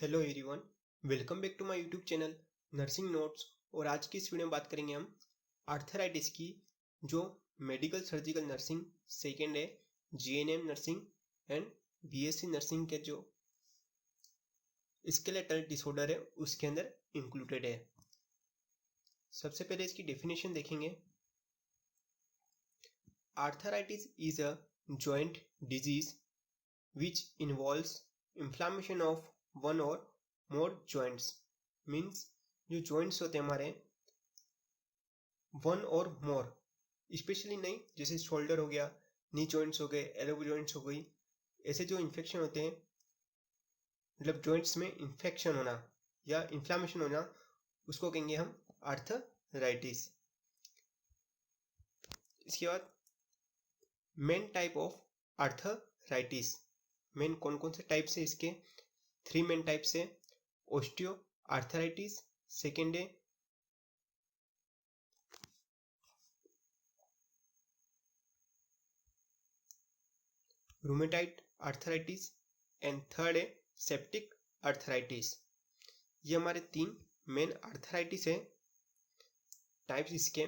Hello everyone, welcome back to my YouTube channel nursing notes. और आज की इस वीडियो में बात करेंगे हम आर्थराइटिस की, जो मेडिकल सर्जिकल नर्सिंग सेकेंड है, GNM nursing and BSc nursing के जो स्केलेटल डिसऑर्डर है उसके अंदर इंक्लूडेड है। सबसे पहले इसकी डेफिनेशन देखेंगे। Arthritis is a joint disease which involves inflammation of one और मोर जॉइंट्स। मीन्स जो जॉइंट्स होते हैं हमारे वन और मोर, स्पेशली नहीं, जैसे शोल्डर हो गया, नी जॉइंट्स हो गए, एल्बो जॉइंट्स हो गई, ऐसे जो इन्फेक्शन होते हैं, मतलब जॉइंट्स में इन्फेक्शन होना या इन्फ्लामेशन होना, उसको कहेंगे हम आर्थराइटिस। इसके बाद main type of arthritis, main कौन कौन से टाइप्स है इसके? 3 मेन टाइप्स है। ऑस्टियो आर्थराइटिस, सेकेंड है रूमेटाइड आर्थराइटिस एंड थर्ड है सेप्टिक आर्थराइटिस। ये हमारे 3 मेन आर्थराइटिस है, टाइप्स इसके।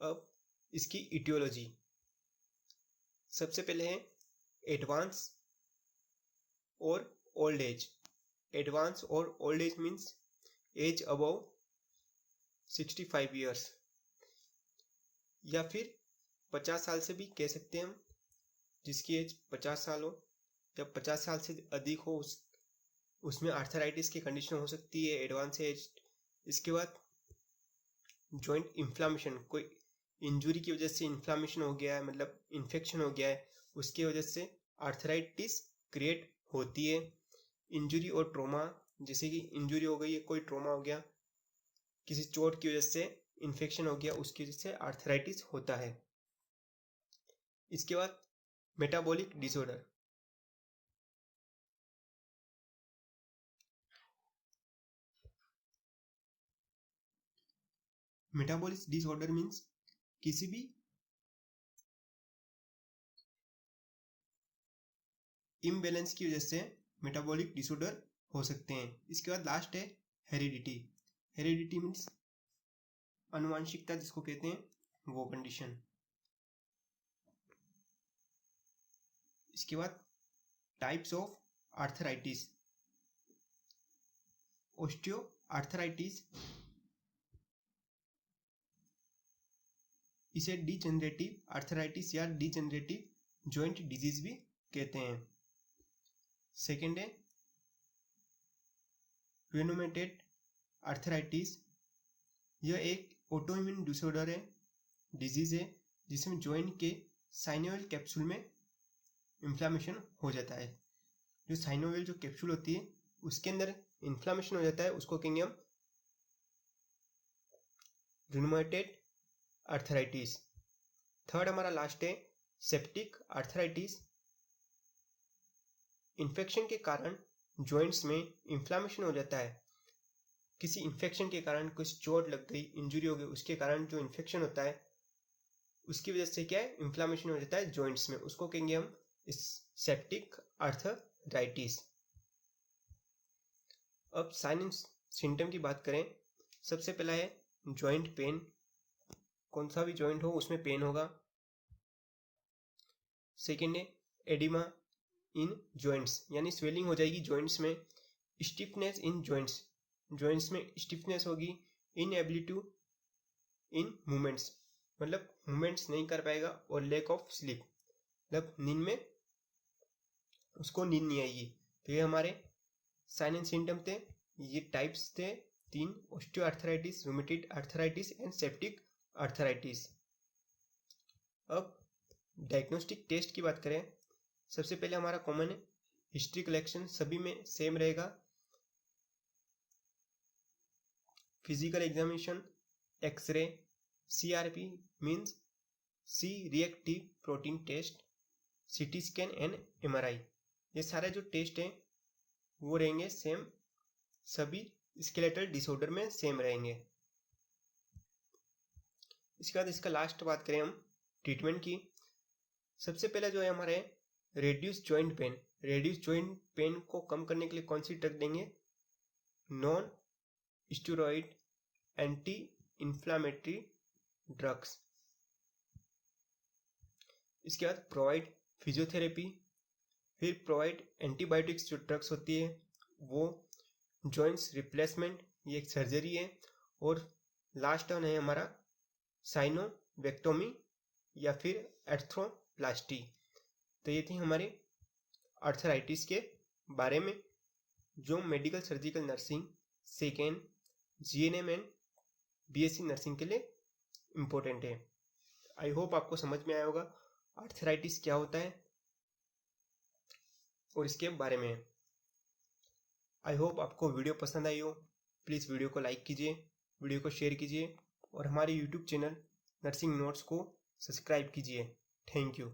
अब इसकी इटियोलॉजी, सबसे पहले है एडवांस और ओल्ड एज। एडवांस और old age means age above 65 years, या फिर 50 साल से भी कह सकते हैं हम, जिसकी एज 50 साल हो या 50 साल से अधिक हो उसमें आर्थराइटिस की कंडीशन हो सकती है, एडवांस एज। इसके बाद जॉइंट इन्फ्लामेशन, कोई इंजुरी की वजह से इन्फ्लामेशन हो गया है, मतलब इन्फेक्शन हो गया है, उसकी वजह से आर्थराइटिस क्रिएट होती है। इंजुरी और ट्रोमा, जैसे कि इंजुरी हो गई है, कोई ट्रोमा हो गया, किसी चोट की वजह से इन्फेक्शन हो गया, उसकी वजह से आर्थराइटिस होता है। इसके बाद metabolic disorder. Metabolic disorder means किसी भी इम्बैलेंस की वजह से मेटाबॉलिक डिसऑर्डर हो सकते हैं। इसके बाद लास्ट है हेरिडिटी। हेरिडिटी मीन्स आनुवंशिकता जिसको कहते हैं, वो कंडीशन। इसके बाद types of arthritis. Osteo arthritis, इसे डीजेनरेटिव आर्थराइटिस या डीजेनरेटिव जॉइंट डिजीज भी कहते हैं। सेकेंड है रूमेटॉइड आर्थराइटिस। यह एक ऑटोइम्यून डिसऑर्डर है, डिजीज है, जिसमें जॉइंट के साइनोवियल कैप्सूल में इन्फ्लामेशन हो जाता है। जो साइनोवियल जो कैप्सूल होती है उसके अंदर इन्फ्लामेशन हो जाता है, उसको कहेंगे हम रूमेटॉइड आर्थराइटिस। थर्ड हमारा लास्ट है सेप्टिक आर्थराइटिस। इन्फेक्शन के कारण जॉइंट्स में इन्फ्लामेशन हो जाता है, किसी इन्फेक्शन के कारण, कुछ चोट लग गई, इंजुरी हो गई, उसके कारण जो इन्फेक्शन होता है उसकी वजह से क्या है, इन्फ्लामेशन हो जाता है जॉइंट्स में, उसको कहेंगे हम सेप्टिक आर्थराइटिस। अब साइन एंड सिम्टम की बात करें, सबसे पहला है जॉइंट पेन। कौन सा भी जॉइंट हो उसमें पेन होगा। सेकेंड है एडिमा इन जॉइंट्स, यानी स्वेलिंग हो जाएगी जॉइंट्स में। स्टिफनेस इन जॉइंट्स, जॉइंट्स में स्टिफनेस होगी। इनएबिलिटी इन मूवमेंट्स, मतलब मूवमेंट्स नहीं कर पाएगा। और लेक ऑफ स्लीप, मतलब नींद में उसको नींद नहीं आएगी। तो ये हमारे साइन एंड सिम्टम थे, ये टाइप्स थे 3, osteo arthritis, rheumatoid arthritis and septic arthritis. अब डायग्नोस्टिक टेस्ट की बात करें, सबसे पहले हमारा कॉमन है हिस्ट्री कलेक्शन, सभी में सेम रहेगा। Physical examination, x ray, CRP means C reactive protein test, CT scan and MRI. ये सारे जो टेस्ट हैं वो रहेंगे सेम, सभी स्केलेटल डिसऑर्डर में सेम रहेंगे। इसके बाद इसका लास्ट बात करें हम ट्रीटमेंट की, सबसे पहले जो है हमारे reduce joint pain, reduce joint pain को कम करने के लिए कौन सी ड्रग देंगे? Non steroid anti inflammatory drugs. इसके बाद प्रोवाइड फिजियोथेरेपी, फिर प्रोवाइड एंटीबायोटिक्स जो ड्रग्स होती है वो, जॉइंट्स रिप्लेसमेंट ये एक सर्जरी है, और लास्ट वन है हमारा साइनोवेक्टोमी या फिर एर्थ्रोप्लास्टी। तो ये थी हमारे आर्थराइटिस के बारे में जो medical surgical nursing second GNM and BSc nursing के लिए इम्पोर्टेंट है। आई होप आपको समझ में आया होगा आर्थराइटिस क्या होता है और इसके बारे में। आई होप आपको वीडियो पसंद आई हो। प्लीज़ वीडियो को लाइक कीजिए, वीडियो को शेयर कीजिए और हमारे यूट्यूब चैनल नर्सिंग नोट्स को सब्सक्राइब कीजिए। Thank you.